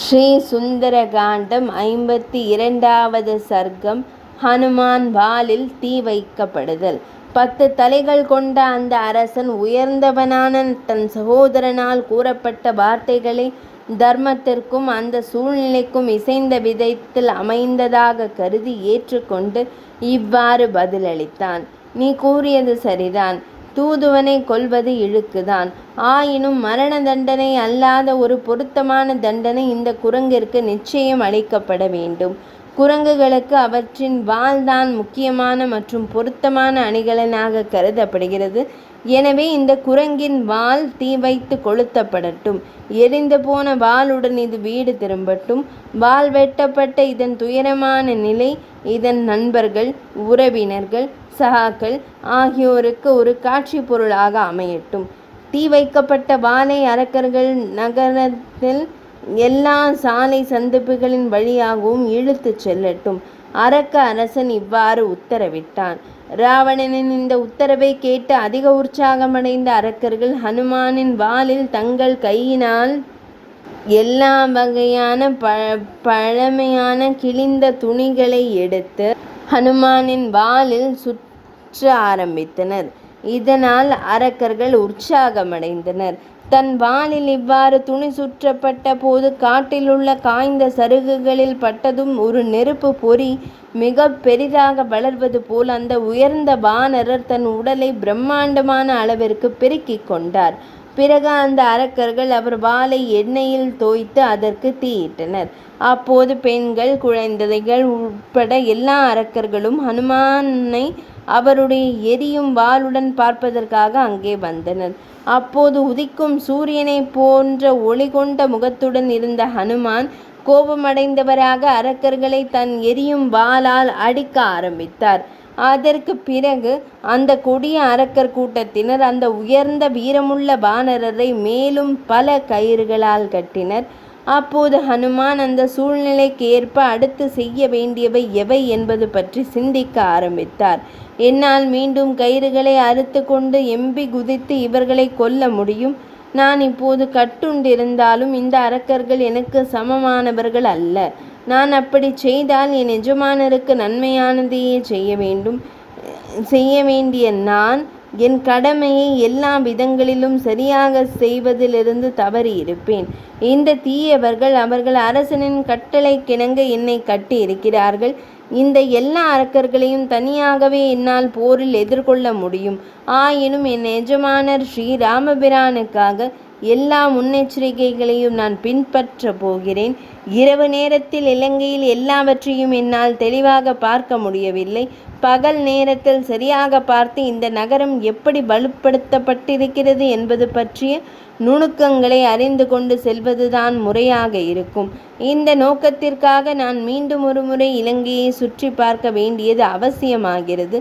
ஸ்ரீ சுந்தரகாண்டம் 52வது சர்க்கம். ஹனுமான் வாலில் தீ வைக்கப்படுதல். 10 தலைகள் கொண்ட அந்த அரசன் உயர்ந்தவனான தன் சகோதரனால் கூறப்பட்ட வார்த்தைகளை தர்மத்திற்கும் அந்த சூழ்நிலைக்கும் இசைந்த விதத்தில் அமைந்ததாக கருதி ஏற்றுக்கொண்டு இவ்வாறு பதிலளித்தான். நீ கூறியது சரிதான். தூதுவனை கொல்வது இழுக்குதான். ஆயினும் மரண தண்டனை அல்லாத ஒரு பொருத்தமான தண்டனை இந்த குரங்கிற்கு நிச்சயம் அளிக்கப்பட வேண்டும். குரங்குகளுக்கு அவற்றின் வால்தான் முக்கியமான மற்றும் பொருத்தமான அணிகலனாக கருதப்படுகிறது. எனவே இந்த குரங்கின் வால் தீ வைத்து கொளுத்தப்படட்டும். எரிந்து போன வாளுடன் இது வீடு திரும்பட்டும். வால் வெட்டப்பட்ட இதன் துயரமான நிலை இதன் நண்பர்கள், உறவினர்கள், சகாக்கள் ஆகியோருக்கு ஒரு காட்சி பொருளாக அமையட்டும். தீ வைக்கப்பட்ட வாளை அரக்கர்கள் நகரத்தில் எல்லா சாலை சந்திப்புகளின் வழியாகவும் இழுத்துச் செல்லட்டும். அரக்க அரசன் இவ்வாறு உத்தரவிட்டான். ராவணனின் இந்த உத்தரவை கேட்டு அதிக உற்சாகமடைந்த அரக்கர்கள் ஹனுமானின் வாளில் தங்கள் கையினால் எல்லா வகையான பழமையான கிழிந்த துணிகளை எடுத்து ஹனுமானின் வாளில் சுற்ற ஆரம்பித்தனர். இதனால் அரக்கர்கள் உற்சாகமடைந்தனர். தன் வாளில் இவ்வாறு துணி சுற்றப்பட்ட போது காட்டிலுள்ள காய்ந்த சருகுகளில் பட்டதும் ஒரு நெருப்பு பொறி மிக பெரிதாக வளர்வது போல் அந்த உயர்ந்த வானரர் தன் உடலை பிரம்மாண்டமான அளவிற்கு பெருக்கிக் கொண்டார். பிறகு அந்த அரக்கர்கள் அவர் வாளை எண்ணெயில் தோய்த்து அதற்கு தீயிட்டனர். அப்போது பெண்கள், குழந்தைகள் உட்பட எல்லா அரக்கர்களும் ஹனுமானை அவருடைய எரியும் வாளுடன் பார்ப்பதற்காக அங்கே வந்தனர். அப்போது உதிக்கும் சூரியனை போன்ற ஒளி கொண்ட முகத்துடன் இருந்த ஹனுமான் கோபமடைந்தவராக அரக்கர்களை தன் எரியும் வாளால் அடிக்க ஆரம்பித்தார். அதற்கு பிறகு அந்த கொடிய அரக்கர் கூட்டத்தினர் அந்த உயர்ந்த வீரமுள்ள வானரரை மேலும் பல கயிறுகளால் கட்டினர். அப்போது ஹனுமான் அந்த சூழ்நிலைக்கு ஏற்ப அடுத்து செய்ய வேண்டியவை எவை என்பது பற்றி சிந்திக்க ஆரம்பித்தார். என்னால் மீண்டும் கயிறுகளை அறுத்து கொண்டு எம்பி குதித்து இவர்களை கொல்ல முடியும். நான் இப்போது கட்டுண்டிருந்தாலும் இந்த அரக்கர்கள் எனக்கு சமமானவர்கள் அல்ல. நான் அப்படி செய்தால் என் எஜமானருக்கு நன்மையானதையே செய்ய வேண்டிய நான் என் கடமையை எல்லா விதங்களிலும் சரியாக செய்வதிலிருந்து தவறி இருப்பேன். இந்த தீயவர்கள் அவர்கள் அரசனின் கட்டளைக்கிணங்க என்னை கட்டி இருக்கிறார்கள். இந்த எல்லா அரக்கர்களையும் தனியாகவே என்னால் போரில் எதிர்கொள்ள முடியும். ஆயினும் என் எஜமானர் ஸ்ரீ ராமபிரானுக்காக எல்லா முன்னெச்சரிக்கைகளையும் நான் பின்பற்ற போகிறேன். இரவு நேரத்தில் இலங்கையில் எல்லாவற்றையும் என்னால் தெளிவாக பார்க்க முடியவில்லை. பகல் நேரத்தில் சரியாக பார்த்து இந்த நகரம் எப்படி வலுப்படுத்தப்பட்டிருக்கிறது என்பது பற்றிய நுணுக்கங்களை அறிந்து கொண்டு செல்வதுதான் முறையாக இருக்கும். இந்த நோக்கத்திற்காக நான் மீண்டும் ஒரு முறை இலங்கையை சுற்றி பார்க்க வேண்டியது அவசியமாகிறது.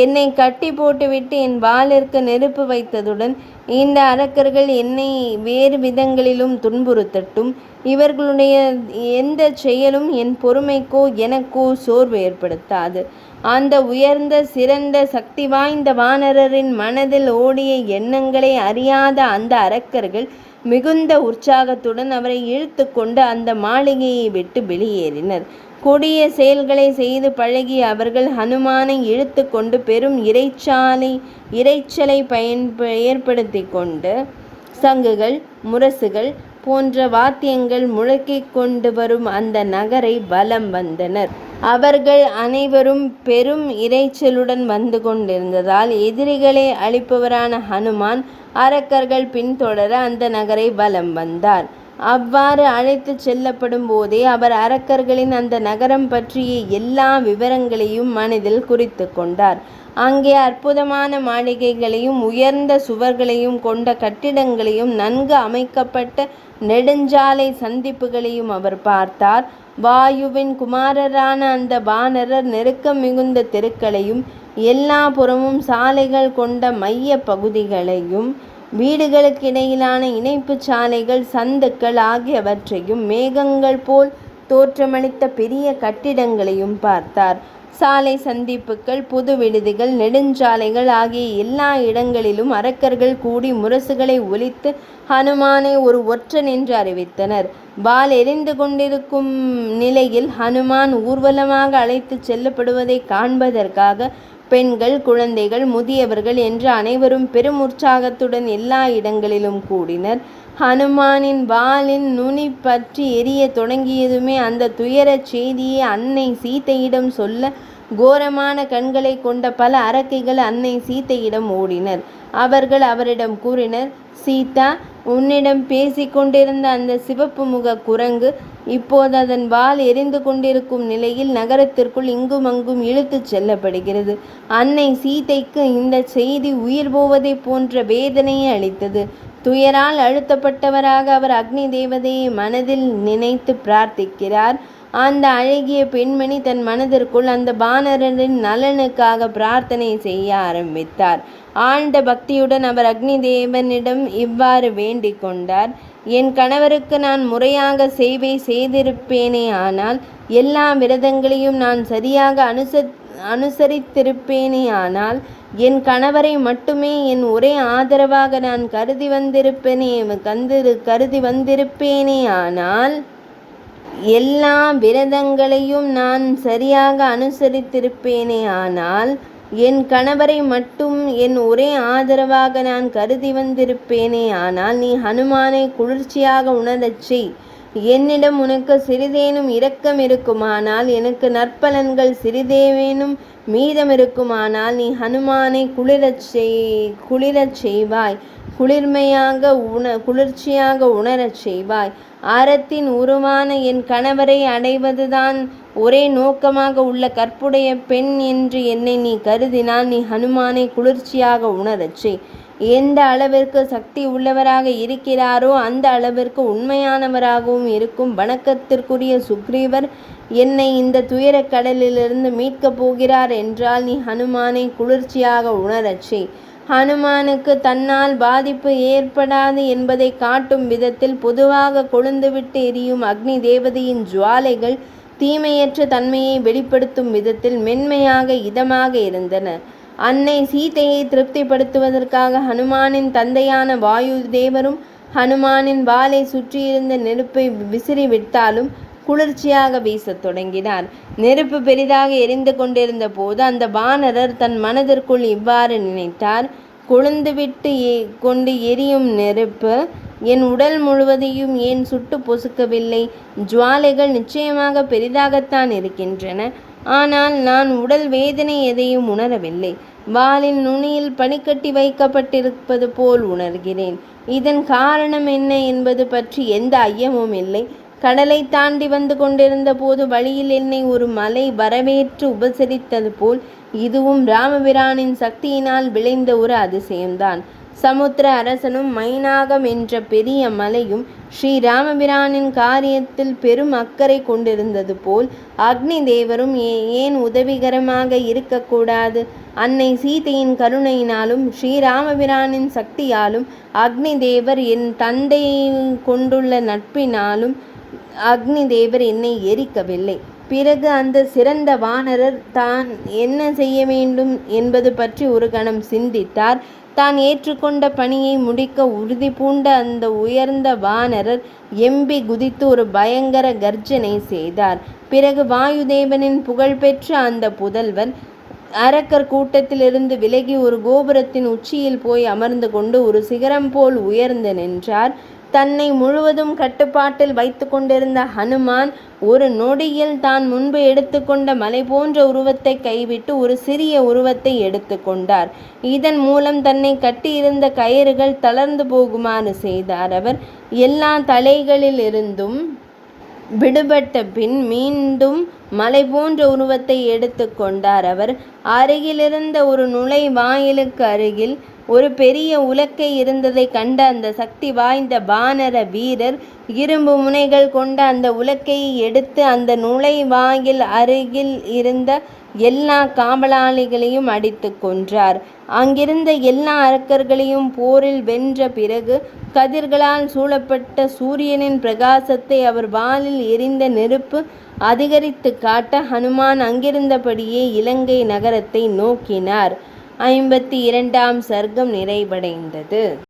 என்னை கட்டி போட்டுவிட்டு என் வாளிற்கு நெருப்பு வைத்ததுடன் இந்த அரக்கர்கள் என்னை வேறு விதங்களிலும் துன்புறுத்தட்டும். இவர்களுடைய எந்த செயலும் என் பொறுமைக்கோ எனக்கோ சோர்வு ஏற்படுத்தாது. அந்த உயர்ந்த சிறந்த சக்தி வாய்ந்த வானரரின் மனதில் ஓடிய எண்ணங்களை அறியாத அந்த அரக்கர்கள் மிகுந்த உற்சாகத்துடன் அவரை இழுத்து கொண்டு அந்த மாளிகையை விட்டு வெளியேறினர். கொடிய செயல்களை செய்து பழகிய அவர்கள் ஹனுமானை இழுத்து கொண்டு பெரும் இரைச்சலை ஏற்படுத்தி கொண்டு சங்குகள், முரசுகள் போன்ற வாத்தியங்கள் முழக்கிக் கொண்டு வரும் அந்த நகரை வலம் வந்தனர். அவர்கள் அனைவரும் பெரும் இரைச்சலுடன் வந்து கொண்டிருந்ததால் எதிரிகளை அழிப்பவரான ஹனுமான் அரக்கர்கள் பின்தொடர அந்த நகரை வலம் வந்தார். அவ்வாறு அழைத்து செல்லப்படும் போதே அவர் அரக்கர்களின் அந்த நகரம் பற்றிய எல்லா விவரங்களையும் மனதில் குறித்து கொண்டார். அங்கே அற்புதமான மாளிகைகளையும் உயர்ந்த சுவர்களையும் கொண்ட கட்டிடங்களையும் நன்கு அமைக்கப்பட்ட நெடுஞ்சாலை சந்திப்புகளையும் அவர் பார்த்தார். வாயுவின் குமாரரான அந்த வானரர் நெருக்கம் மிகுந்த தெருக்களையும் எல்லா புறமும் சாலைகள் கொண்ட மைய பகுதிகளையும் வீடுகளுக்கிடையிலான இணைப்பு சாலைகள், சந்துக்கள் ஆகியவற்றையும் மேகங்கள் போல் தோற்றமளித்த பெரிய கட்டிடங்களையும் பார்த்தார். சாலை சந்திப்புகள், பொது விடுதிகள், நெடுஞ்சாலைகள் ஆகிய எல்லா இடங்களிலும் அரக்கர்கள் கூடி முரசுகளை ஒலித்து ஹனுமானை ஒரு ஒற்றன் என்று அறிவித்தனர். வாள் எரிந்து கொண்டிருக்கும் நிலையில் ஹனுமான் ஊர்வலமாக அழைத்து செல்லப்படுவதை காண்பதற்காக பெண்கள், குழந்தைகள், முதியவர்கள் என்று அனைவரும் பெரும் உற்சாகத்துடன் எல்லா இடங்களிலும் கூடினர். ஹனுமானின் வாளின் நுனி பற்றி எரிய தொடங்கியதுமே அந்த துயரச் செய்தியை அன்னை சீதையிடம் சொல்ல கோரமான கண்களை கொண்ட பல அரக்கிகள் அன்னை சீதையிடம் ஓடினர். அவர்கள் அவரிடம் கூறினர், சீதா, உன்னிடம் பேசிக் கொண்டிருந்த அந்த சிவப்பு முக குரங்கு இப்போது அதன் வாள் எரிந்து கொண்டிருக்கும் நிலையில் நகரத்திற்குள் இங்குமங்கும் இழுத்துச் செல்லப்படுகிறது. அன்னை சீதைக்கு இந்த செய்தி உயிர் போவதை போன்ற வேதனையை அளித்தது. துயரால் அழுத்தப்பட்டவராக அவர் அக்னி தேவதையை மனதில் நினைத்து பிரார்த்திக்கிறார். அந்த அழகிய பெண்மணி தன் மனதிற்குள் அந்த பானரரின் நலனுக்காக பிரார்த்தனை செய்ய ஆரம்பித்தார். ஆழ்ந்த பக்தியுடன் அவர் அக்னி தேவனிடம் இவ்வாறு வேண்டிக் கொண்டார். என் கணவருக்கு நான் முறையாக சேவை செய்திருப்பேனே ஆனால், எல்லா விரதங்களையும் நான் சரியாக அனுசரித்திருப்பேனே ஆனால், என் கணவரை மட்டுமே என் ஒரே ஆதரவாக நான் கருதி வந்திருப்பேனே ஆனால், எல்லா விரதங்களையும் நான் சரியாக அனுசரித்திருப்பேனே ஆனால், என் கணவரை மட்டும் என் ஒரே ஆதரவாக நான் கருதி வந்திருப்பேனே ஆனால், நீ ஹனுமானை குளிர்ச்சியாக உணரச் செய். என்னிடம் உனக்கு சிறிதேனும் இரக்கம் இருக்குமானால், எனக்கு நற்பலன்கள் சிறிதேனும் மீதம் இருக்குமானால், நீ ஹனுமானை குளிரச் செய்வாய், குளிர்ச்சியாக உணரச் செய்வாய். அறத்தின் உருவான என் கணவரை அடைவதுதான் ஒரே நோக்கமாக உள்ள கற்புடைய பெண் என்று என்னை நீ கருதினால், நீ ஹனுமானை குளிர்ச்சியாக உணரச் செய். எந்த அளவிற்கு சக்தி உள்ளவராக இருக்கிறாரோ அந்த அளவிற்கு உண்மையானவராகவும் இருக்கும் வணக்கத்திற்குரிய சுக்ரீவர் என்னை இந்த துயரக் கடலிலிருந்து மீட்கப் போகிறார் என்றால், நீ ஹனுமானை குளிர்ச்சியாக உணரச் செய். ஹனுமானுக்கு தன்னால் பாதிப்பு ஏற்படாது என்பதை காட்டும் விதத்தில் பொதுவாக கொழுந்துவிட்டு எரியும் அக்னி தேவதையின் ஜுவாலைகள் தீமையற்ற தன்மையை வெளிப்படுத்தும் விதத்தில் மென்மையாக இதமாக இருந்தன. அன்னை சீதையை திருப்திப்படுத்துவதற்காக ஹனுமானின் தந்தையான வாயு தேவரும் ஹனுமானின் வாளை சுற்றியிருந்த நெருப்பை விசிறிவிட்டாலும் குளிர்ச்சியாக வீசத் தொடங்கினார். நெருப்பு பெரிதாக எரிந்து கொண்டிருந்த போது அந்த வானரர் தன் மனதிற்குள் இவ்வாறு நினைத்தார், கொழுந்துவிட்டு கொண்டு எரியும் நெருப்பு என் உடல் முழுவதையும் ஏன் சுட்டு பொசுக்கவில்லை? ஜுவாலைகள் நிச்சயமாக பெரிதாகத்தான் இருக்கின்றன, ஆனால் நான் உடல் வேதனை எதையும் உணரவில்லை. வாளின் நுனியில் பனிக்கட்டி வைக்கப்பட்டிருப்பது போல் உணர்கிறேன். இதன் காரணம் என்ன என்பது பற்றி எந்த ஐயமும் இல்லை. கடலை தாண்டி வந்து கொண்டிருந்த போது வழியில் என்னை ஒரு மலை வரவேற்று உபசரித்தது போல் இதுவும் ராமபிரானின் சக்தியினால் விளைந்த ஒரு அதிசயம்தான். சமுத்திர அரசனும் மைனாகம் என்ற பெரிய மலையும் ஸ்ரீராமபிரானின் காரியத்தில் பெரும் அக்கறை கொண்டிருந்தது போல் அக்னி தேவரும் ஏன் உதவிகரமாக இருக்கக்கூடாது? அன்னை சீதையின் கருணையினாலும் ஸ்ரீராமபிரானின் சக்தியாலும் அக்னி தேவர் என் தந்தை கொண்டுள்ள நட்பினாலும் அக்னி தேவர் என்னை எரிக்கவில்லை. பிறகு அந்த சிறந்த வானரர் தான் என்ன செய்ய வேண்டும் என்பது பற்றி ஒரு கணம் சிந்தித்தார். தான் ஏற்றுக்கொண்ட பணியை முடிக்க உறுதி பூண்ட அந்த உயர்ந்த வானரர் எம்பி குதித்து ஒரு பயங்கர கர்ஜனை செய்தார். பிறகு வாயுதேவனின் புகழ்பெற்ற அந்த புதல்வர் அரக்கர் கூட்டத்திலிருந்து விலகி ஒரு கோபுரத்தின் உச்சியில் போய் அமர்ந்து கொண்டு ஒரு சிகரம் போல் உயர்ந்து நின்றார். தன்னை முழுவதும் கட்டுப்பாட்டில் வைத்து கொண்டிருந்த ஹனுமான் ஒரு நொடியில் தான் முன்பு எடுத்துக்கொண்ட மலை போன்ற உருவத்தை கைவிட்டு ஒரு சிறிய உருவத்தை எடுத்துக்கொண்டார். இதன் மூலம் தன்னை கட்டியிருந்த கயிறுகள் தளர்ந்து போகுமாறு செய்தார். அவர் எல்லா தலைகளிலிருந்தும் விடுபட்ட பின் மீண்டும் மலை போன்ற உருவத்தை எடுத்து கொண்டார். அவர் அருகிலிருந்த ஒரு நுழைவாயிலுக்கு அருகில் ஒரு பெரிய உலக்கை இருந்ததை கண்ட அந்த சக்தி வாய்ந்த வானர வீரர் இரும்பு முனைகள் கொண்ட அந்த உலக்கையை எடுத்து அந்த நுழைவாயில் அருகில் இருந்த எல்லா காவலாளிகளையும் அடித்து கொன்றார். அங்கிருந்த எல்லா அரக்கர்களையும் போரில் வென்ற பிறகு கதிர்களால் சூழப்பட்ட சூரியனின் பிரகாசத்தை அவர் வாளில் எரிந்த நெருப்பு அதிகரித்து காட்ட ஹனுமான் அங்கிருந்தபடியே இலங்கை நகரத்தை நோக்கினார். 52ஆம் சர்க்கம் நிறைவடைந்தது.